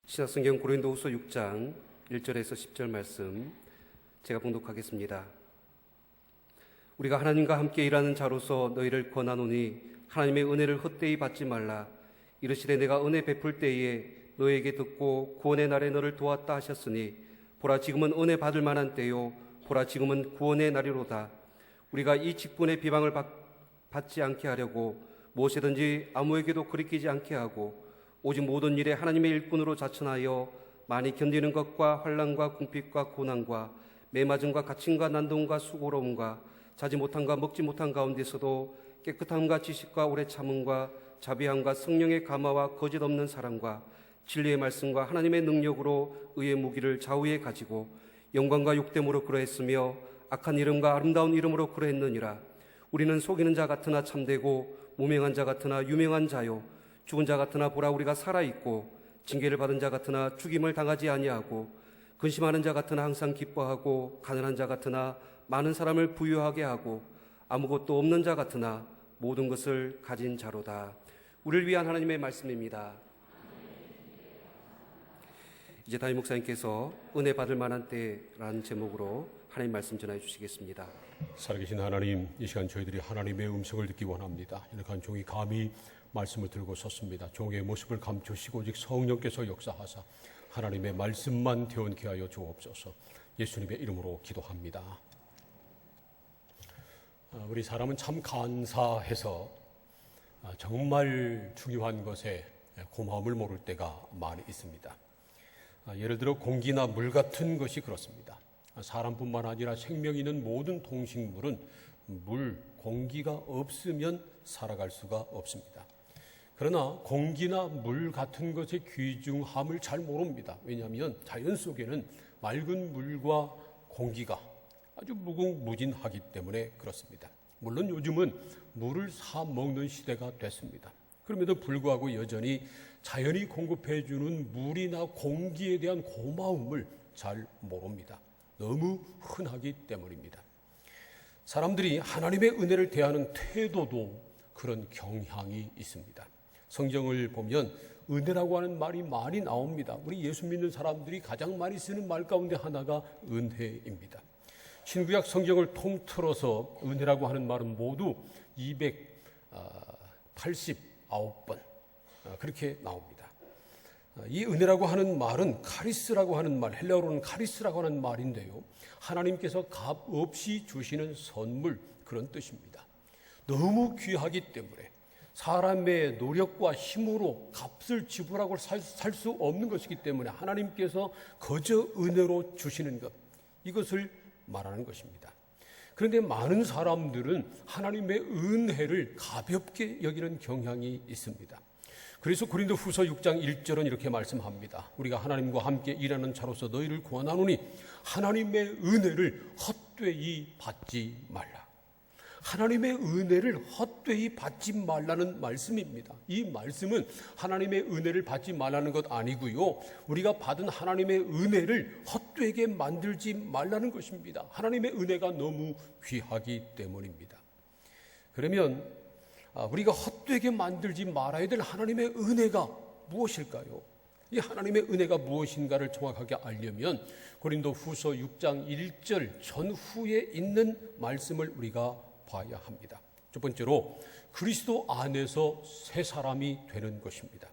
신약성경 고린도후서 6장 1절에서 10절 말씀 제가 봉독하겠습니다. 우리가 하나님과 함께 일하는 자로서 너희를 권하노니 하나님의 은혜를 헛되이 받지 말라. 이르시되 내가 은혜 베풀 때에 너희에게 듣고 구원의 날에 너를 도왔다 하셨으니 보라 지금은 은혜 받을 만한 때요 보라 지금은 구원의 날이로다. 우리가 이 직분의 비방을 받지 않게 하려고 무엇이든지 아무에게도 거리끼지 않게 하고 오직 모든 일에 하나님의 일꾼으로 자천하여 많이 견디는 것과 환난과 궁핍과 고난과 매맞음과 갇힘과 난동과 수고로움과 자지 못함과 먹지 못한 가운데서도 깨끗함과 지식과 오래 참음과 자비함과 성령의 감화와 거짓 없는 사랑과 진리의 말씀과 하나님의 능력으로 의의 무기를 좌우에 가지고 영광과 욕됨으로 그러했으며 악한 이름과 아름다운 이름으로 그러했느니라. 우리는 속이는 자 같으나 참되고 무명한 자 같으나 유명한 자요 죽은 자 같으나 보라 우리가 살아있고 징계를 받은 자 같으나 죽임을 당하지 아니하고 근심하는 자 같으나 항상 기뻐하고 가난한 자 같으나 많은 사람을 부유하게 하고 아무것도 없는 자 같으나 모든 것을 가진 자로다. 우리를 위한 하나님의 말씀입니다. 이제 담임 목사님께서 은혜 받을 만한 때라는 제목으로 하나님 말씀 전해 주시겠습니다. 살아계신 하나님, 이 시간 저희들이 하나님의 음성을 듣기 원합니다. 이렇게 종이 감히 말씀을 들고 섰습니다. 종의 모습을 감추시고 오직 성령께서 역사하사 하나님의 말씀만 되원케 하여 주옵소서. 예수님의 이름으로 기도합니다. 우리 사람은 참 간사해서 정말 중요한 것에 고마움을 모를 때가 많이 있습니다. 예를 들어 공기나 물 같은 것이 그렇습니다. 사람뿐만 아니라 생명이 있는 모든 동식물은 물, 공기가 없으면 살아갈 수가 없습니다. 그러나 공기나 물 같은 것의 귀중함을 잘 모릅니다. 왜냐하면 자연 속에는 맑은 물과 공기가 아주 무궁무진하기 때문에 그렇습니다. 물론 요즘은 물을 사 먹는 시대가 됐습니다. 그럼에도 불구하고 여전히 자연이 공급해주는 물이나 공기에 대한 고마움을 잘 모릅니다. 너무 흔하기 때문입니다. 사람들이 하나님의 은혜를 대하는 태도도 그런 경향이 있습니다. 성경을 보면 은혜라고 하는 말이 많이 나옵니다. 우리 예수 믿는 사람들이 가장 많이 쓰는 말 가운데 하나가 은혜입니다. 신구약 성경을 통틀어서 은혜라고 하는 말은 모두 289번 그렇게 나옵니다. 이 은혜라고 하는 말은 카리스라고 하는 말, 헬라어로는 카리스라고 하는 말인데요. 하나님께서 값 없이 주시는 선물, 그런 뜻입니다. 너무 귀하기 때문에 사람의 노력과 힘으로 값을 지불하고 살 수 없는 것이기 때문에 하나님께서 거저 은혜로 주시는 것, 이것을 말하는 것입니다. 그런데 많은 사람들은 하나님의 은혜를 가볍게 여기는 경향이 있습니다. 그래서 고린도후서 6장 1절은 이렇게 말씀합니다. 우리가 하나님과 함께 일하는 자로서 너희를 권하노니 하나님의 은혜를 헛되이 받지 말라. 하나님의 은혜를 헛되이 받지 말라는 말씀입니다. 이 말씀은 하나님의 은혜를 받지 말라는 것 아니고요. 우리가 받은 하나님의 은혜를 헛되게 만들지 말라는 것입니다. 하나님의 은혜가 너무 귀하기 때문입니다. 그러면 우리가 헛되게 만들지 말아야 될 하나님의 은혜가 무엇일까요? 이 하나님의 은혜가 무엇인가를 정확하게 알려면 고린도후서 6장 1절 전후에 있는 말씀을 우리가 봐야 합니다. 첫 번째로 그리스도 안에서 새 사람이 되는 것입니다.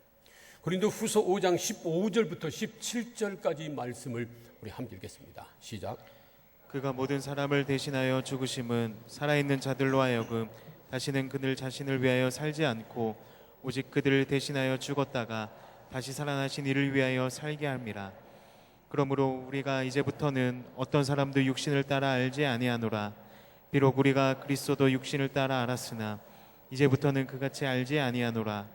고린도후서 5장 15절부터 17절까지 말씀을 우리 함께 읽겠습니다. 시작. 그가 모든 사람을 대신하여 죽으심은 살아있는 자들로 하여금 다시는 그들 자신을 위하여 살지 않고 오직 그들을 대신하여 죽었다가 다시 살아나신 이를 위하여 살게 함이라. 그러므로 우리가 이제부터는 어떤 사람도 육신을 따라 알지 아니하노라. 비록 우리가 그리스도도 육신을 따라 알았으나 이제부터는 그같이 알지 아니하노라.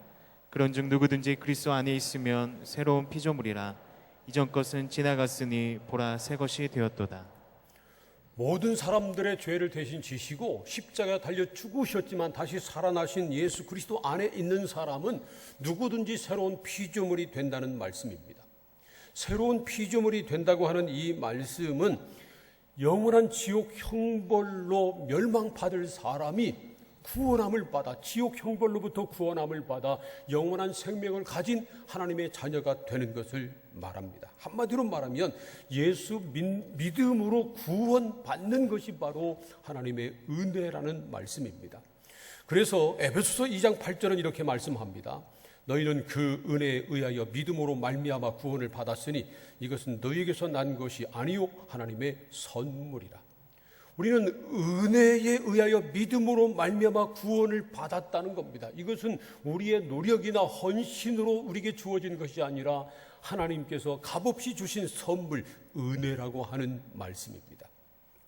그런즉 누구든지 그리스도 안에 있으면 새로운 피조물이라. 이전 것은 지나갔으니 보라 새 것이 되었도다. 모든 사람들의 죄를 대신 지시고 십자가에 달려 죽으셨지만 다시 살아나신 예수 그리스도 안에 있는 사람은 누구든지 새로운 피조물이 된다는 말씀입니다. 새로운 피조물이 된다고 하는 이 말씀은 영원한 지옥 형벌로 멸망받을 사람이 구원함을 받아 지옥 형벌로부터 구원함을 받아 영원한 생명을 가진 하나님의 자녀가 되는 것을 말합니다. 한마디로 말하면 예수 믿음으로 구원받는 것이 바로 하나님의 은혜라는 말씀입니다. 그래서 에베소서 2장 8절은 이렇게 말씀합니다. 너희는 그 은혜에 의하여 믿음으로 말미암아 구원을 받았으니 이것은 너희에게서 난 것이 아니요 하나님의 선물이라. 우리는 은혜에 의하여 믿음으로 말미암아 구원을 받았다는 겁니다. 이것은 우리의 노력이나 헌신으로 우리에게 주어진 것이 아니라 하나님께서 값없이 주신 선물, 은혜라고 하는 말씀입니다.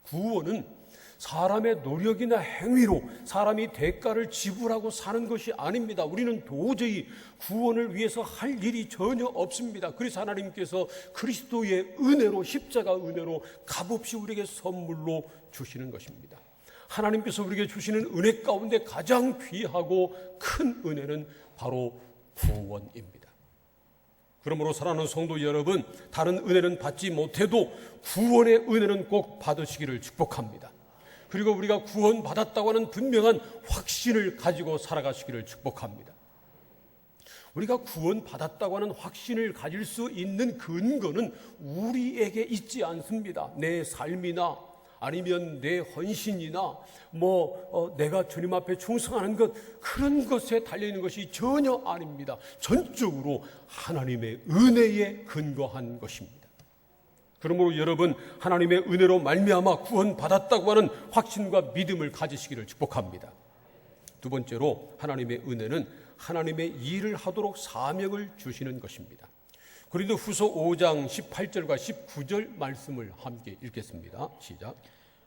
구원은 사람의 노력이나 행위로 사람이 대가를 지불하고 사는 것이 아닙니다. 우리는 도저히 구원을 위해서 할 일이 전혀 없습니다. 그래서 하나님께서 그리스도의 은혜로, 십자가 은혜로 값없이 우리에게 선물로 주시는 것입니다. 하나님께서 우리에게 주시는 은혜 가운데 가장 귀하고 큰 은혜는 바로 구원입니다. 그러므로 사랑하는 성도 여러분, 다른 은혜는 받지 못해도 구원의 은혜는 꼭 받으시기를 축복합니다. 그리고 우리가 구원받았다고 하는 분명한 확신을 가지고 살아가시기를 축복합니다. 우리가 구원받았다고 하는 확신을 가질 수 있는 근거는 우리에게 있지 않습니다. 내 삶이나 아니면 내 헌신이나 내가 주님 앞에 충성하는 것, 그런 것에 달려있는 것이 전혀 아닙니다. 전적으로 하나님의 은혜에 근거한 것입니다. 그러므로 여러분, 하나님의 은혜로 말미암아 구원받았다고 하는 확신과 믿음을 가지시기를 축복합니다. 두 번째로 하나님의 은혜는 하나님의 일을 하도록 사명을 주시는 것입니다. 고린도후서 5장 18절과 19절 말씀을 함께 읽겠습니다. 시작.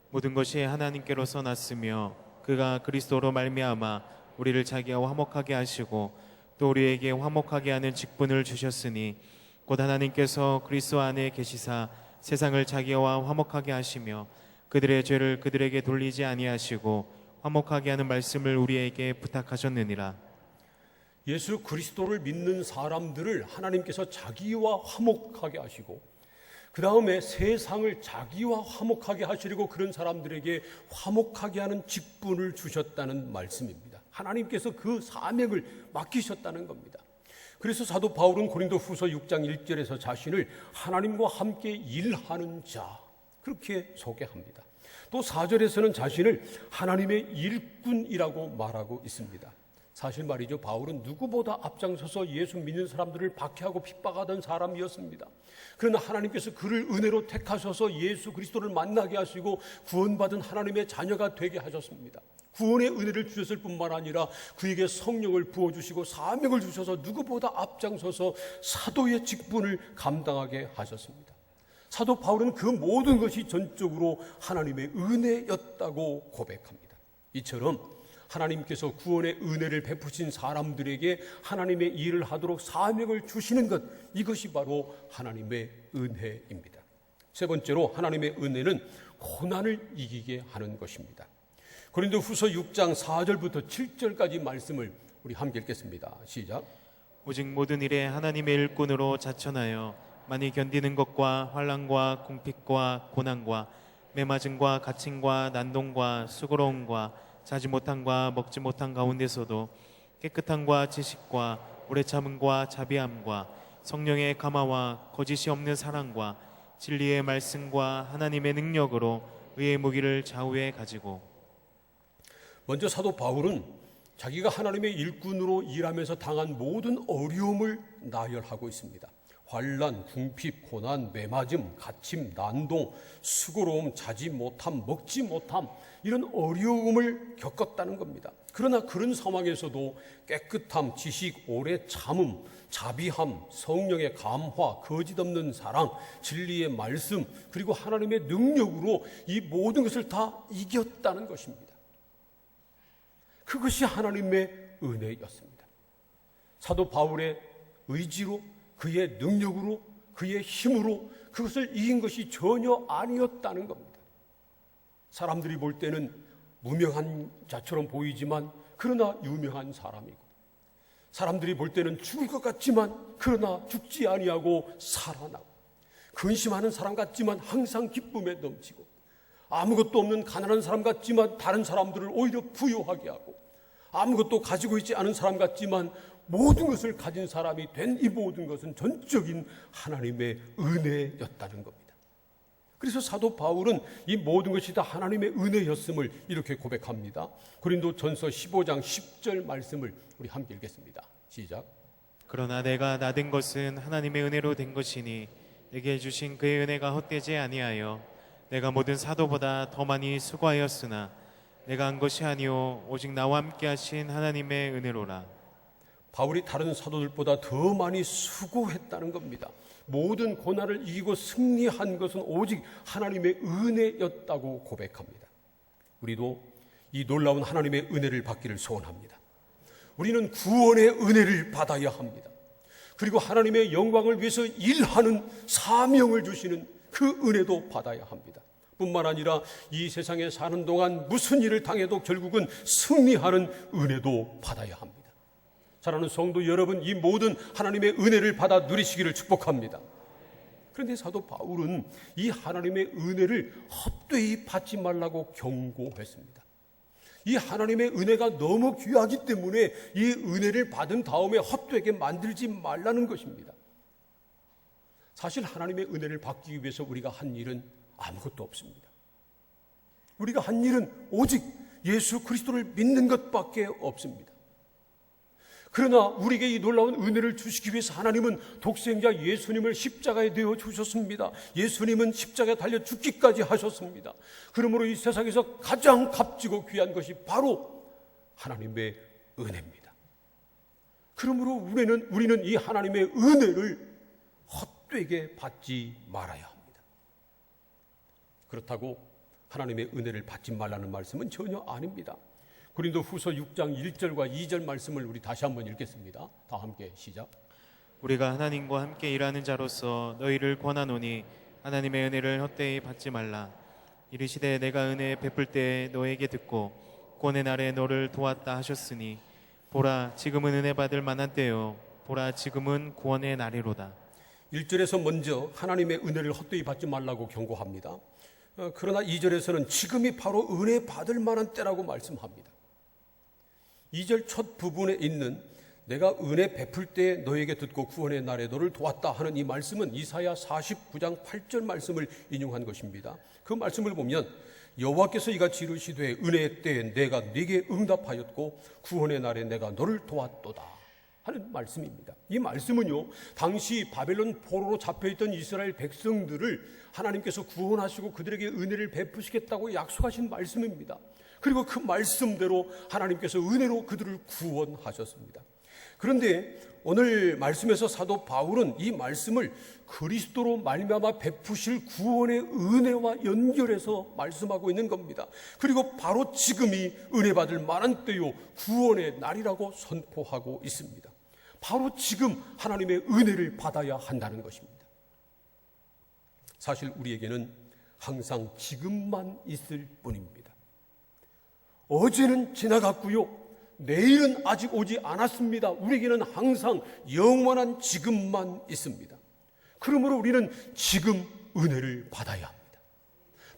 모든 것이 하나님께로서 났으며 그가 그리스도로 말미암아 우리를 자기와 화목하게 하시고 또 우리에게 화목하게 하는 직분을 주셨으니 곧 하나님께서 그리스도 안에 계시사 세상을 자기와 화목하게 하시며 그들의 죄를 그들에게 돌리지 아니하시고 화목하게 하는 말씀을 우리에게 부탁하셨느니라. 예수 그리스도를 믿는 사람들을 하나님께서 자기와 화목하게 하시고 그 다음에 세상을 자기와 화목하게 하시려고 그런 사람들에게 화목하게 하는 직분을 주셨다는 말씀입니다. 하나님께서 그 사명을 맡기셨다는 겁니다. 그래서 사도 바울은 고린도후서 6장 1절에서 자신을 하나님과 함께 일하는 자, 그렇게 소개합니다. 또 4절에서는 자신을 하나님의 일꾼이라고 말하고 있습니다. 사실 말이죠, 바울은 누구보다 앞장서서 예수 믿는 사람들을 박해하고 핍박하던 사람이었습니다. 그러나 하나님께서 그를 은혜로 택하셔서 예수 그리스도를 만나게 하시고 구원받은 하나님의 자녀가 되게 하셨습니다. 구원의 은혜를 주셨을 뿐만 아니라 그에게 성령을 부어주시고 사명을 주셔서 누구보다 앞장서서 사도의 직분을 감당하게 하셨습니다. 사도 바울은 그 모든 것이 전적으로 하나님의 은혜였다고 고백합니다. 이처럼 하나님께서 구원의 은혜를 베푸신 사람들에게 하나님의 일을 하도록 사명을 주시는 것, 이것이 바로 하나님의 은혜입니다. 세 번째로 하나님의 은혜는 고난을 이기게 하는 것입니다. 고린도후서 6장 4절부터 7절까지 말씀을 우리 함께 읽겠습니다. 시작. 오직 모든 일에 하나님의 일꾼으로 자천하여 많이 견디는 것과 환난과 궁핍과 고난과 매맞음과 갇힘과 난동과 수고로움과 자지 못함과 먹지 못한 가운데서도 깨끗함과 지식과 오래 참음과 자비함과 성령의 감화와 거짓이 없는 사랑과 진리의 말씀과 하나님의 능력으로 의의 무기를 좌우에 가지고. 먼저 사도 바울은 자기가 하나님의 일꾼으로 일하면서 당한 모든 어려움을 나열하고 있습니다. 환난, 궁핍, 고난, 매맞음, 갇힘, 난동, 수고로움, 자지 못함, 먹지 못함, 이런 어려움을 겪었다는 겁니다. 그러나 그런 상황에서도 깨끗함, 지식, 오래 참음, 자비함, 성령의 감화, 거짓 없는 사랑, 진리의 말씀, 그리고 하나님의 능력으로 이 모든 것을 다 이겼다는 것입니다. 그것이 하나님의 은혜였습니다. 사도 바울의 의지로, 그의 능력으로, 그의 힘으로 그것을 이긴 것이 전혀 아니었다는 겁니다. 사람들이 볼 때는 무명한 자처럼 보이지만 그러나 유명한 사람이고, 사람들이 볼 때는 죽을 것 같지만 그러나 죽지 아니하고 살아나고, 근심하는 사람 같지만 항상 기쁨에 넘치고, 아무것도 없는 가난한 사람 같지만 다른 사람들을 오히려 부유하게 하고, 아무것도 가지고 있지 않은 사람 같지만 모든 것을 가진 사람이 된 이 모든 것은 전적인 하나님의 은혜였다는 겁니다. 그래서 사도 바울은 이 모든 것이 다 하나님의 은혜였음을 이렇게 고백합니다. 고린도전서 15장 10절 말씀을 우리 함께 읽겠습니다. 시작. 그러나 내가 나된 것은 하나님의 은혜로 된 것이니 내게 주신 그의 은혜가 헛되지 아니하여 내가 모든 사도보다 더 많이 수고하였으나 내가 한 것이 아니요 오직 나와 함께 하신 하나님의 은혜로라. 바울이 다른 사도들보다 더 많이 수고했다는 겁니다. 모든 고난을 이기고 승리한 것은 오직 하나님의 은혜였다고 고백합니다. 우리도 이 놀라운 하나님의 은혜를 받기를 소원합니다. 우리는 구원의 은혜를 받아야 합니다. 그리고 하나님의 영광을 위해서 일하는 사명을 주시는 그 은혜도 받아야 합니다. 뿐만 아니라 이 세상에 사는 동안 무슨 일을 당해도 결국은 승리하는 은혜도 받아야 합니다. 사랑하는 성도 여러분, 이 모든 하나님의 은혜를 받아 누리시기를 축복합니다. 그런데 사도 바울은 이 하나님의 은혜를 헛되이 받지 말라고 경고했습니다. 이 하나님의 은혜가 너무 귀하기 때문에 이 은혜를 받은 다음에 헛되게 만들지 말라는 것입니다. 사실 하나님의 은혜를 받기 위해서 우리가 한 일은 아무것도 없습니다. 우리가 한 일은 오직 예수 그리스도를 믿는 것밖에 없습니다. 그러나 우리에게 이 놀라운 은혜를 주시기 위해서 하나님은 독생자 예수님을 십자가에 내어 주셨습니다. 예수님은 십자가에 달려 죽기까지 하셨습니다. 그러므로 이 세상에서 가장 값지고 귀한 것이 바로 하나님의 은혜입니다. 그러므로 우리는 이 하나님의 은혜를 헛되게 받지 말아야 합니다. 그렇다고 하나님의 은혜를 받지 말라는 말씀은 전혀 아닙니다. 고린도후서 6장 1절과 2절 말씀을 우리 다시 한번 읽겠습니다. 다 함께 시작. 우리가 하나님과 함께 일하는 자로서 너희를 권하노니 하나님의 은혜를 헛되이 받지 말라. 이르시되 내가 은혜 베풀 때에 너에게 듣고 구원의 날에 너를 도왔다 하셨으니 보라 지금은 은혜 받을 만한 때요 보라 지금은 구원의 날이로다. 1절에서 먼저 하나님의 은혜를 헛되이 받지 말라고 경고합니다. 그러나 2절에서는 지금이 바로 은혜 받을 만한 때라고 말씀합니다. 2절 첫 부분에 있는 내가 은혜 베풀 때 너에게 듣고 구원의 날에 너를 도왔다 하는 이 말씀은 이사야 49장 8절 말씀을 인용한 것입니다. 그 말씀을 보면 여호와께서 이같이 이르시되 은혜의 때에 내가 네게 응답하였고 구원의 날에 내가 너를 도왔도다 하는 말씀입니다. 이 말씀은요, 당시 바벨론 포로로 잡혀있던 이스라엘 백성들을 하나님께서 구원하시고 그들에게 은혜를 베푸시겠다고 약속하신 말씀입니다. 그리고 그 말씀대로 하나님께서 은혜로 그들을 구원하셨습니다. 그런데 오늘 말씀에서 사도 바울은 이 말씀을 그리스도로 말미암아 베푸실 구원의 은혜와 연결해서 말씀하고 있는 겁니다. 그리고 바로 지금이 은혜 받을 만한 때요 구원의 날이라고 선포하고 있습니다. 바로 지금 하나님의 은혜를 받아야 한다는 것입니다. 사실 우리에게는 항상 지금만 있을 뿐입니다. 어제는 지나갔고요, 내일은 아직 오지 않았습니다. 우리에게는 항상 영원한 지금만 있습니다. 그러므로 우리는 지금 은혜를 받아야 합니다.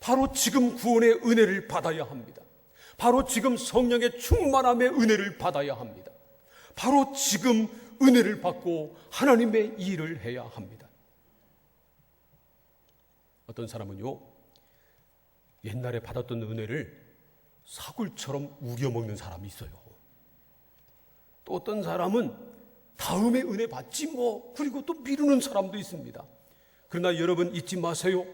바로 지금 구원의 은혜를 받아야 합니다. 바로 지금 성령의 충만함의 은혜를 받아야 합니다. 바로 지금 은혜를 받고 하나님의 일을 해야 합니다. 어떤 사람은요, 옛날에 받았던 은혜를 사굴처럼 우겨먹는 사람이 있어요. 또 어떤 사람은 다음에 은혜 받지 뭐, 그리고 또 미루는 사람도 있습니다. 그러나 여러분 잊지 마세요.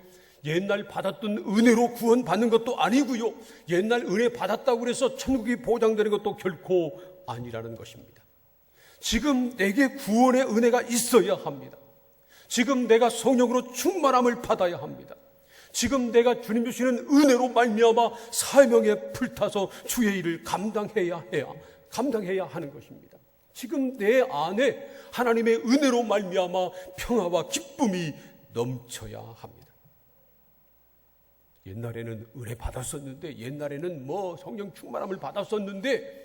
옛날 받았던 은혜로 구원받는 것도 아니고요, 옛날 은혜 받았다고 해서 천국이 보장되는 것도 결코 아니라는 것입니다. 지금 내게 구원의 은혜가 있어야 합니다. 지금 내가 성령으로 충만함을 받아야 합니다. 지금 내가 주님 주시는 은혜로 말미암아 사명에 불타서 주의 일을 감당해야 하는 것입니다. 지금 내 안에 하나님의 은혜로 말미암아 평화와 기쁨이 넘쳐야 합니다. 옛날에는 은혜 받았었는데, 옛날에는 성령 충만함을 받았었는데,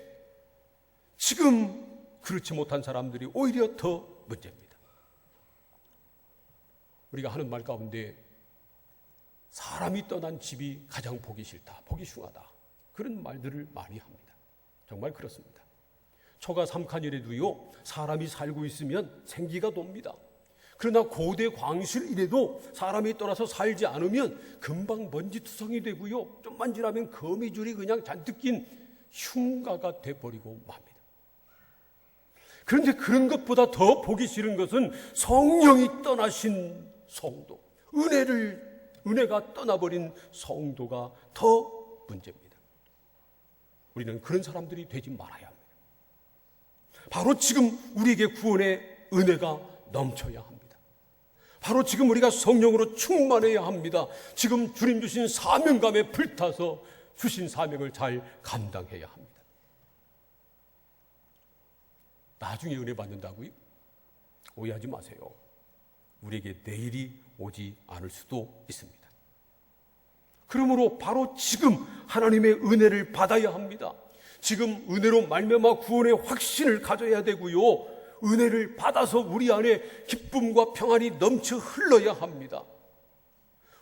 지금 그렇지 못한 사람들이 오히려 더 문제입니다. 우리가 하는 말 가운데 사람이 떠난 집이 가장 보기 싫다, 보기 흉하다, 그런 말들을 많이 합니다. 정말 그렇습니다. 초가 3칸이라도요 사람이 살고 있으면 생기가 돕니다. 그러나 고대 광실이라도 사람이 떠나서 살지 않으면 금방 먼지투성이 되고요, 좀만 지나면 거미줄이 그냥 잔뜩 낀 흉가가 돼버리고 맙니다. 그런데 그런 것보다 더 보기 싫은 것은 성령이 떠나신 성도, 은혜가 떠나버린 성도가 더 문제입니다. 우리는 그런 사람들이 되지 말아야 합니다. 바로 지금 우리에게 구원의 은혜가 넘쳐야 합니다. 바로 지금 우리가 성령으로 충만해야 합니다. 지금 주님 주신 사명감에 불타서 주신 사명을 잘 감당해야 합니다. 나중에 은혜 받는다고요? 오해하지 마세요. 우리에게 내일이 오지 않을 수도 있습니다. 그러므로 바로 지금 하나님의 은혜를 받아야 합니다. 지금 은혜로 말미암아 구원의 확신을 가져야 되고요, 은혜를 받아서 우리 안에 기쁨과 평안이 넘쳐 흘러야 합니다.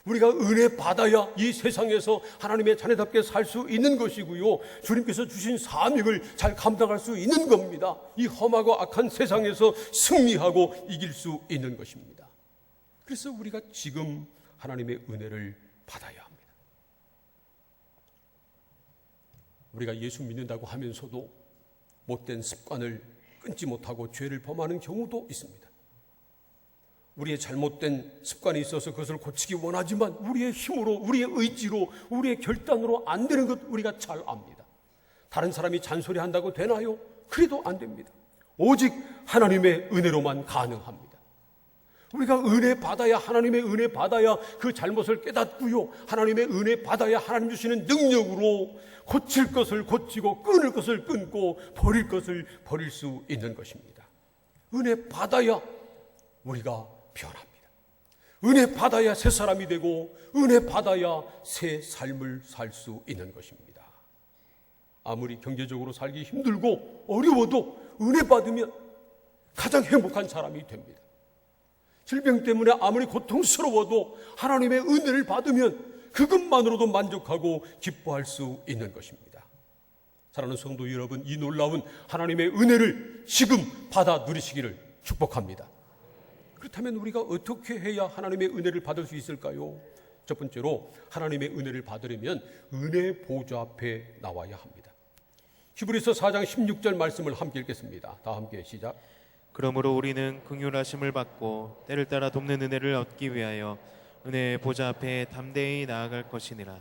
우리가 은혜 받아야 이 세상에서 하나님의 자녀답게 살 수 있는 것이고요, 주님께서 주신 사명을 잘 감당할 수 있는 겁니다. 이 험하고 악한 세상에서 승리하고 이길 수 있는 것입니다. 그래서 우리가 지금 하나님의 은혜를 받아야 합니다. 우리가 예수 믿는다고 하면서도 못된 습관을 끊지 못하고 죄를 범하는 경우도 있습니다. 우리의 잘못된 습관이 있어서 그것을 고치기 원하지만 우리의 힘으로, 우리의 의지로, 우리의 결단으로 안 되는 것 우리가 잘 압니다. 다른 사람이 잔소리한다고 되나요? 그래도 안 됩니다. 오직 하나님의 은혜로만 가능합니다. 우리가 은혜 받아야, 하나님의 은혜 받아야 그 잘못을 깨닫고요, 하나님의 은혜 받아야 하나님 주시는 능력으로 고칠 것을 고치고 끊을 것을 끊고 버릴 것을 버릴 수 있는 것입니다. 은혜 받아야 우리가 변합니다. 은혜 받아야 새 사람이 되고 은혜 받아야 새 삶을 살 수 있는 것입니다. 아무리 경제적으로 살기 힘들고 어려워도 은혜 받으면 가장 행복한 사람이 됩니다. 질병 때문에 아무리 고통스러워도 하나님의 은혜를 받으면 그것만으로도 만족하고 기뻐할 수 있는 것입니다. 사랑하는 성도 여러분, 이 놀라운 하나님의 은혜를 지금 받아 누리시기를 축복합니다. 그렇다면 우리가 어떻게 해야 하나님의 은혜를 받을 수 있을까요? 첫 번째로 하나님의 은혜를 받으려면 은혜 보좌 앞에 나와야 합니다. 히브리서 4장 16절 말씀을 함께 읽겠습니다. 다 함께 시작. 그러므로 우리는 긍휼하심을 받고 때를 따라 돕는 은혜를 얻기 위하여 은혜의 보좌 앞에 담대히 나아갈 것이니라.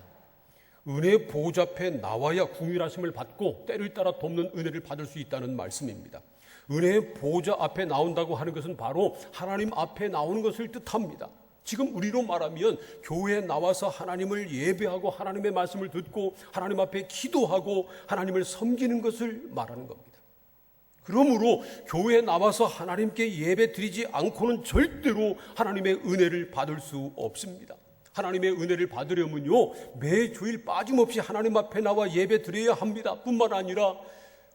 은혜 보좌 앞에 나와야 긍휼하심을 받고 때를 따라 돕는 은혜를 받을 수 있다는 말씀입니다. 은혜의 보좌 앞에 나온다고 하는 것은 바로 하나님 앞에 나오는 것을 뜻합니다. 지금 우리로 말하면 교회에 나와서 하나님을 예배하고 하나님의 말씀을 듣고 하나님 앞에 기도하고 하나님을 섬기는 것을 말하는 겁니다. 그러므로 교회에 나와서 하나님께 예배 드리지 않고는 절대로 하나님의 은혜를 받을 수 없습니다. 하나님의 은혜를 받으려면요, 매주일 빠짐없이 하나님 앞에 나와 예배 드려야 합니다. 뿐만 아니라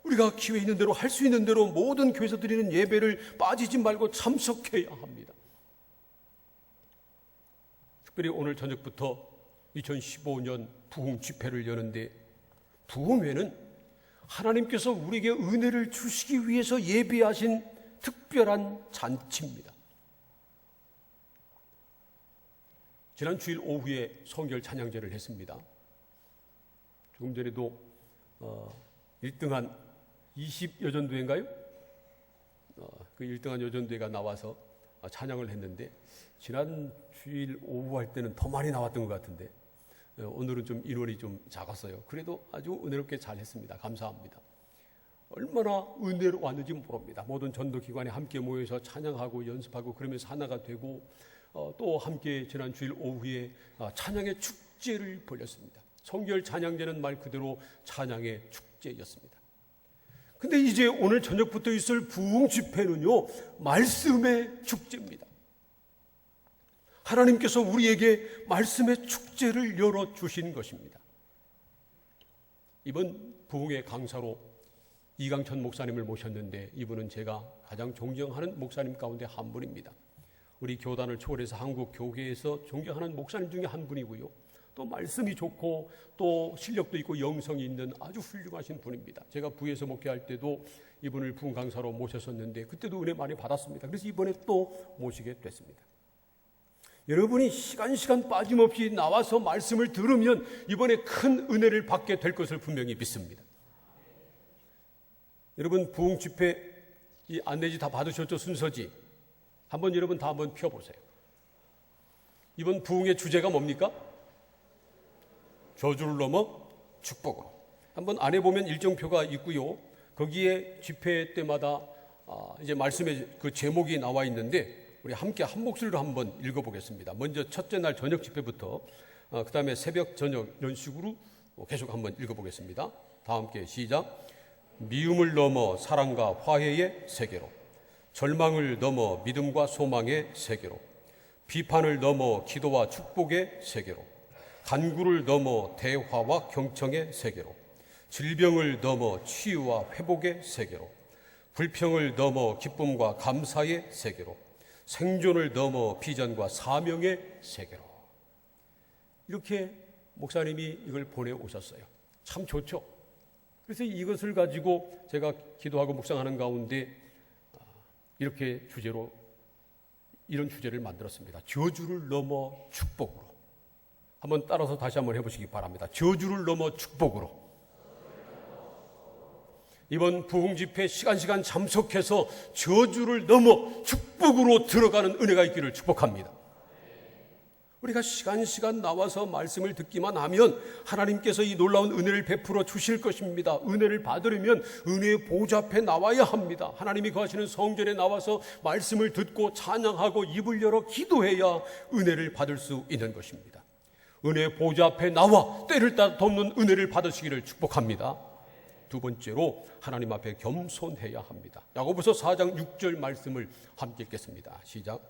우리가 기회 있는 대로 할 수 있는 대로 모든 교회에서 드리는 예배를 빠지지 말고 참석해야 합니다. 특별히 오늘 저녁부터 2015년 부흥 집회를 여는데, 부흥회는 하나님께서 우리에게 은혜를 주시기 위해서 예비하신 특별한 잔치입니다. 지난 주일 오후에 성결 찬양제를 했습니다. 조금 전에도 1등한 20여전도회인가요? 그 1등한 여전도회가 나와서 찬양을 했는데, 지난 주일 오후 할 때는 더 많이 나왔던 것 같은데 오늘은 좀 인원이 좀 작았어요. 그래도 아주 은혜롭게 잘 했습니다. 감사합니다. 얼마나 은혜로 왔는지 모릅니다. 모든 전도기관에 함께 모여서 찬양하고 연습하고 그러면서 하나가 되고, 또 함께 지난 주일 오후에 찬양의 축제를 벌였습니다. 성결 찬양제는 말 그대로 찬양의 축제였습니다. 근데 이제 오늘 저녁부터 있을 부흥 집회는요, 말씀의 축제입니다. 하나님께서 우리에게 말씀의 축제를 열어주신 것입니다. 이번 부흥의 강사로 이강천 목사님을 모셨는데, 이분은 제가 가장 존경하는 목사님 가운데 한 분입니다. 우리 교단을 초월해서 한국 교계에서 존경하는 목사님 중에 한 분이고요, 또 말씀이 좋고 또 실력도 있고 영성이 있는 아주 훌륭하신 분입니다. 제가 부에서 목회할 때도 이분을 부흥 강사로 모셨었는데 그때도 은혜 많이 받았습니다. 그래서 이번에 또 모시게 됐습니다. 여러분이 시간 빠짐없이 나와서 말씀을 들으면 이번에 큰 은혜를 받게 될 것을 분명히 믿습니다. 여러분 부흥 집회 이 안내지 다 받으셨죠? 순서지. 한번 여러분 다 한번 펴보세요. 이번 부흥의 주제가 뭡니까? 저주를 넘어 축복으로. 한번 안에 보면 일정표가 있고요. 거기에 집회 때마다 이제 말씀의 그 제목이 나와 있는데 우리 함께 한 목소리로 한번 읽어보겠습니다. 먼저 첫째 날 저녁 집회부터 그 다음에 새벽 저녁 이런 식으로 계속 한번 읽어보겠습니다. 다 함께 시작. 미움을 넘어 사랑과 화해의 세계로, 절망을 넘어 믿음과 소망의 세계로, 비판을 넘어 기도와 축복의 세계로, 간구를 넘어 대화와 경청의 세계로, 질병을 넘어 치유와 회복의 세계로, 불평을 넘어 기쁨과 감사의 세계로, 생존을 넘어 비전과 사명의 세계로. 이렇게 목사님이 이걸 보내오셨어요. 참 좋죠. 그래서 이것을 가지고 제가 기도하고 묵상하는 가운데 이렇게 이런 주제를 만들었습니다. 저주를 넘어 축복으로. 한번 따라서 다시 한번 해보시기 바랍니다. 저주를 넘어 축복으로. 이번 부흥 집회 시간 참석해서 저주를 넘어 축복으로 들어가는 은혜가 있기를 축복합니다. 우리가 시간 나와서 말씀을 듣기만 하면 하나님께서 이 놀라운 은혜를 베풀어 주실 것입니다. 은혜를 받으려면 은혜의 보좌 앞에 나와야 합니다. 하나님이 거하시는 성전에 나와서 말씀을 듣고 찬양하고 입을 열어 기도해야 은혜를 받을 수 있는 것입니다. 은혜의 보좌 앞에 나와 때를 따라 돕는 은혜를 받으시기를 축복합니다. 두 번째로 하나님 앞에 겸손해야 합니다. 야고보서 4장 6절 말씀을 함께 읽겠습니다. 시작.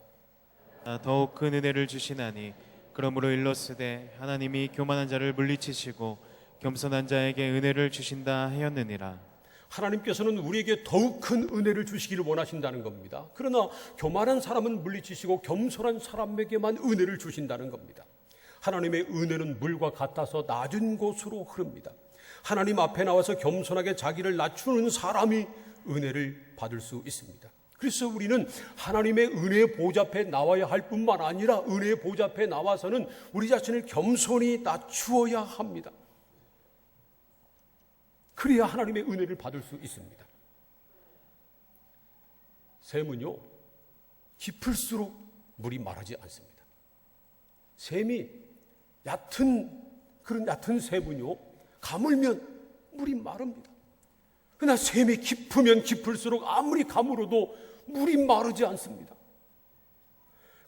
더욱 큰 은혜를 주시나니 그러므로 일렀으되 하나님이 교만한 자를 물리치시고 겸손한 자에게 은혜를 주신다 하였느니라. 하나님께서는 우리에게 더욱 큰 은혜를 주시기를 원하신다는 겁니다. 그러나 교만한 사람은 물리치시고 겸손한 사람에게만 은혜를 주신다는 겁니다. 하나님의 은혜는 물과 같아서 낮은 곳으로 흐릅니다. 하나님 앞에 나와서 겸손하게 자기를 낮추는 사람이 은혜를 받을 수 있습니다. 그래서 우리는 하나님의 은혜의 보좌 앞에 나와야 할 뿐만 아니라 은혜의 보좌 앞에 나와서는 우리 자신을 겸손히 낮추어야 합니다. 그래야 하나님의 은혜를 받을 수 있습니다. 샘은요, 깊을수록 물이 마르지 않습니다. 샘이 그런 얕은 샘은요, 가물면 물이 마릅니다. 그러나 샘이 깊으면 깊을수록 아무리 가물어도 물이 마르지 않습니다.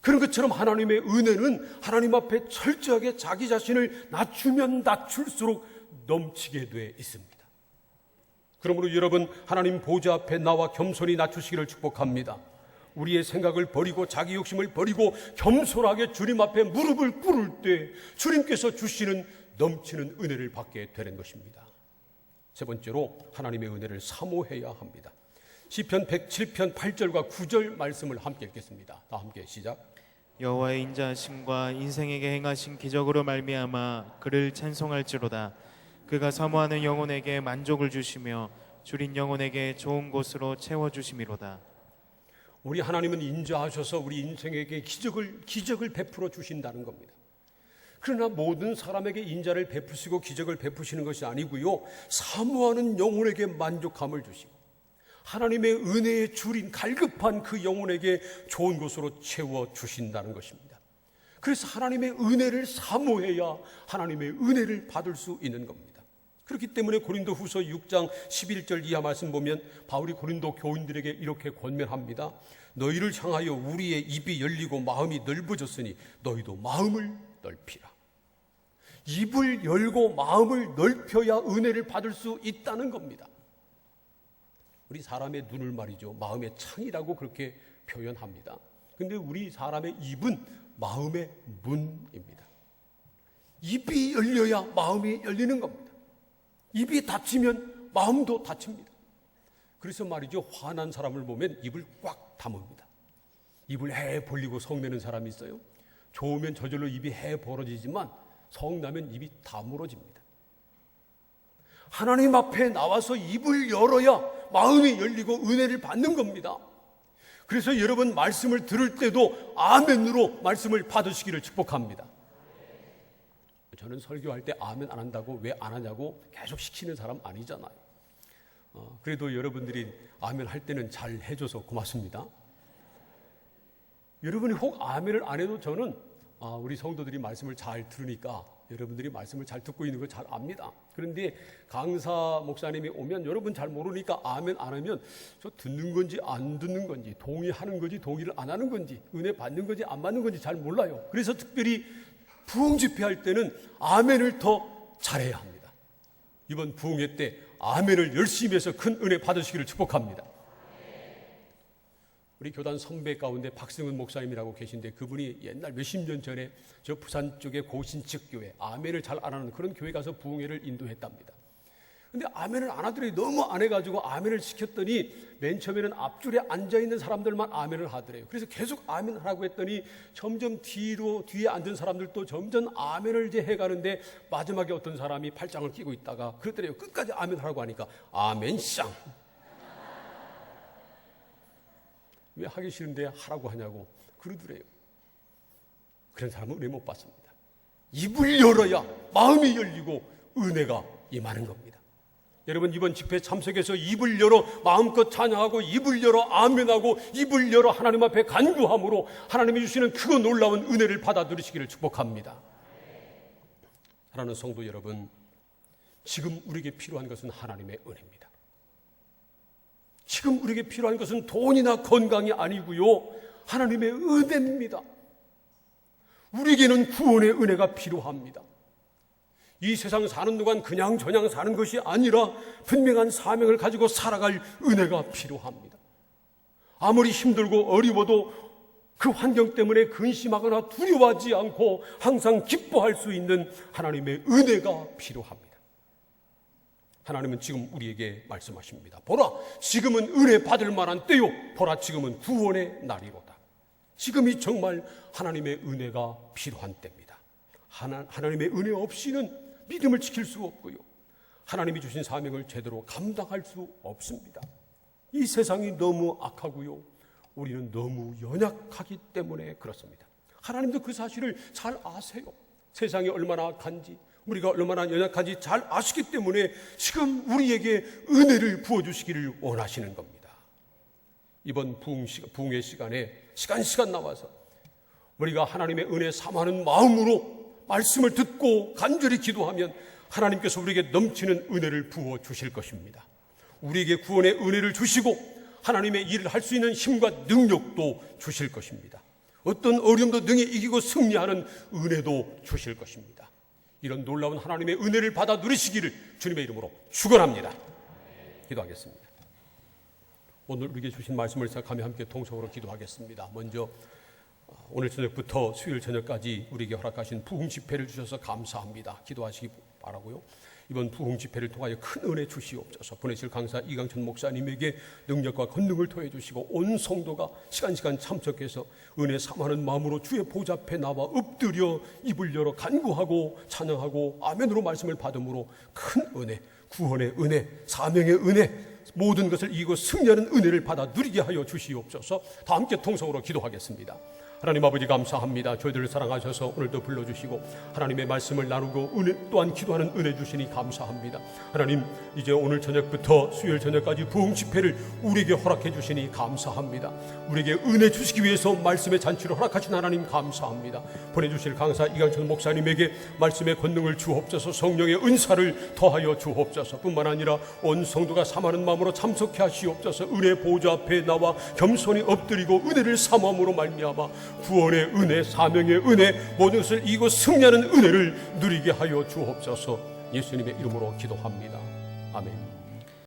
그런 것처럼 하나님의 은혜는 하나님 앞에 철저하게 자기 자신을 낮추면 낮출수록 넘치게 돼 있습니다. 그러므로 여러분 하나님 보좌 앞에 나와 겸손히 낮추시기를 축복합니다. 우리의 생각을 버리고 자기 욕심을 버리고 겸손하게 주님 앞에 무릎을 꿇을 때 주님께서 주시는 넘치는 은혜를 받게 되는 것입니다. 세 번째로 하나님의 은혜를 사모해야 합니다. 시편 107편 8절과 9절 말씀을 함께 읽겠습니다. 다 함께 시작. 여호와의 인자하심과 인생에게 행하신 기적으로 말미암아 그를 찬송할지로다. 그가 사모하는 영혼에게 만족을 주시며 줄인 영혼에게 좋은 곳으로 채워주심이로다. 우리 하나님은 인자하셔서 우리 인생에게 기적을 베풀어 주신다는 겁니다. 그러나 모든 사람에게 인자를 베푸시고 기적을 베푸시는 것이 아니고요, 사모하는 영혼에게 만족함을 주시고 하나님의 은혜에 줄인 갈급한 그 영혼에게 좋은 곳으로 채워주신다는 것입니다. 그래서 하나님의 은혜를 사모해야 하나님의 은혜를 받을 수 있는 겁니다. 그렇기 때문에 고린도후서 6장 11절 이하 말씀 보면 바울이 고린도 교인들에게 이렇게 권면합니다. 너희를 향하여 우리의 입이 열리고 마음이 넓어졌으니 너희도 마음을 넓히라. 입을 열고 마음을 넓혀야 은혜를 받을 수 있다는 겁니다. 우리 사람의 눈을 말이죠, 마음의 창이라고 그렇게 표현합니다. 그런데 우리 사람의 입은 마음의 문입니다. 입이 열려야 마음이 열리는 겁니다. 입이 닫히면 마음도 닫힙니다. 그래서 말이죠, 화난 사람을 보면 입을 꽉 다뭅니다. 입을 해 벌리고 성내는 사람이 있어요. 좋으면 저절로 입이 해 벌어지지만 성나면 입이 다물어집니다. 하나님 앞에 나와서 입을 열어야 마음이 열리고 은혜를 받는 겁니다. 그래서 여러분 말씀을 들을 때도 아멘으로 말씀을 받으시기를 축복합니다. 저는 설교할 때 아멘 안 한다고 왜 안 하냐고 계속 시키는 사람 아니잖아요. 그래도 여러분들이 아멘 할 때는 잘 해줘서 고맙습니다. 여러분이 혹 아멘을 안 해도 저는 우리 성도들이 말씀을 잘 들으니까 여러분들이 말씀을 잘 듣고 있는 걸 잘 압니다. 그런데 강사 목사님이 오면 여러분 잘 모르니까 아멘 안 하면 저 듣는 건지 안 듣는 건지, 동의하는 건지 동의를 안 하는 건지, 은혜 받는 건지 안 받는 건지 잘 몰라요. 그래서 특별히 부흥 집회할 때는 아멘을 더 잘해야 합니다. 이번 부흥회 때 아멘을 열심히 해서 큰 은혜 받으시기를 축복합니다. 우리 교단 선배 가운데 박승은 목사님이라고 계신데 그분이 옛날 몇십 년 전에 저 부산 쪽의 고신측 교회, 아멘을 잘 안 하는 그런 교회 가서 부흥회를 인도했답니다. 근데 아멘을 안 하더니 너무 안 해가지고 아멘을 시켰더니 맨 처음에는 앞줄에 앉아있는 사람들만 아멘을 하더래요. 그래서 계속 아멘 하라고 했더니 점점 뒤에 앉은 사람들도 점점 아멘을 이제 해가는데 마지막에 어떤 사람이 팔짱을 끼고 있다가 그러더래요. 끝까지 아멘 하라고 하니까 아멘쌍. 왜 하기 싫은데 하라고 하냐고 그러더래요. 그런 사람은 은혜 못 받습니다. 입을 열어야 마음이 열리고 은혜가 임하는 겁니다. 여러분 이번 집회 참석해서 입을 열어 마음껏 찬양하고 입을 열어 아멘하고 입을 열어 하나님 앞에 간구함으로 하나님이 주시는 크고 놀라운 은혜를 받아 누리시기를 축복합니다. 사랑하는 성도 여러분, 지금 우리에게 필요한 것은 하나님의 은혜입니다. 지금 우리에게 필요한 것은 돈이나 건강이 아니고요, 하나님의 은혜입니다. 우리에게는 구원의 은혜가 필요합니다. 이 세상 사는 동안 그냥 저냥 사는 것이 아니라 분명한 사명을 가지고 살아갈 은혜가 필요합니다. 아무리 힘들고 어려워도 그 환경 때문에 근심하거나 두려워하지 않고 항상 기뻐할 수 있는 하나님의 은혜가 필요합니다. 하나님은 지금 우리에게 말씀하십니다. 보라, 지금은 은혜 받을 만한 때요. 보라, 지금은 구원의 날이로다. 지금이 정말 하나님의 은혜가 필요한 때입니다. 하나님의 은혜 없이는 믿음을 지킬 수 없고요, 하나님이 주신 사명을 제대로 감당할 수 없습니다. 이 세상이 너무 악하고요, 우리는 너무 연약하기 때문에 그렇습니다. 하나님도 그 사실을 잘 아세요. 세상이 얼마나 악한지, 우리가 얼마나 연약한지 잘 아시기 때문에 지금 우리에게 은혜를 부어주시기를 원하시는 겁니다. 이번 부흥의 시간에 시간 나와서 우리가 하나님의 은혜 삼하는 마음으로 말씀을 듣고 간절히 기도하면 하나님께서 우리에게 넘치는 은혜를 부어 주실 것입니다. 우리에게 구원의 은혜를 주시고 하나님의 일을 할 수 있는 힘과 능력도 주실 것입니다. 어떤 어려움도 능히 이기고 승리하는 은혜도 주실 것입니다. 이런 놀라운 하나님의 은혜를 받아 누리시기를 주님의 이름으로 축원합니다. 기도하겠습니다. 오늘 우리에게 주신 말씀을 생각하며 함께 통성으로 기도하겠습니다. 먼저 오늘 저녁부터 수요일 저녁까지 우리에게 허락하신 부흥 집회를 주셔서 감사합니다. 기도하시기 바라고요. 이번 부흥 집회를 통하여 큰 은혜 주시옵소서. 보내실 강사 이강천 목사님에게 능력과 권능을 토해 주시고 온 성도가 시간 참석해서 은혜 삼하는 마음으로 주의 보좌 앞에 나와 엎드려 입을 열어 간구하고 찬양하고 아멘으로 말씀을 받음으로 큰 은혜, 구원의 은혜, 사명의 은혜, 모든 것을 이기고 승리하는 은혜를 받아 누리게 하여 주시옵소서. 다 함께 통성으로 기도하겠습니다. 하나님 아버지 감사합니다. 저희들을 사랑하셔서 오늘도 불러주시고 하나님의 말씀을 나누고 은혜 또한 기도하는 은혜 주시니 감사합니다. 하나님, 이제 오늘 저녁부터 수요일 저녁까지 부흥 집회를 우리에게 허락해 주시니 감사합니다. 우리에게 은혜 주시기 위해서 말씀의 잔치를 허락하신 하나님 감사합니다. 보내주실 강사 이강천 목사님에게 말씀의 권능을 주옵소서. 성령의 은사를 더하여 주옵소서. 뿐만 아니라 온 성도가 삼하는 마음으로 참석해 하시옵소서. 은혜 보좌 앞에 나와 겸손히 엎드리고 은혜를 사모함으로 말미암아 구원의 은혜, 사명의 은혜, 모든 것을 이기고 승리하는 은혜를 누리게 하여 주옵소서. 예수님의 이름으로 기도합니다. 아멘.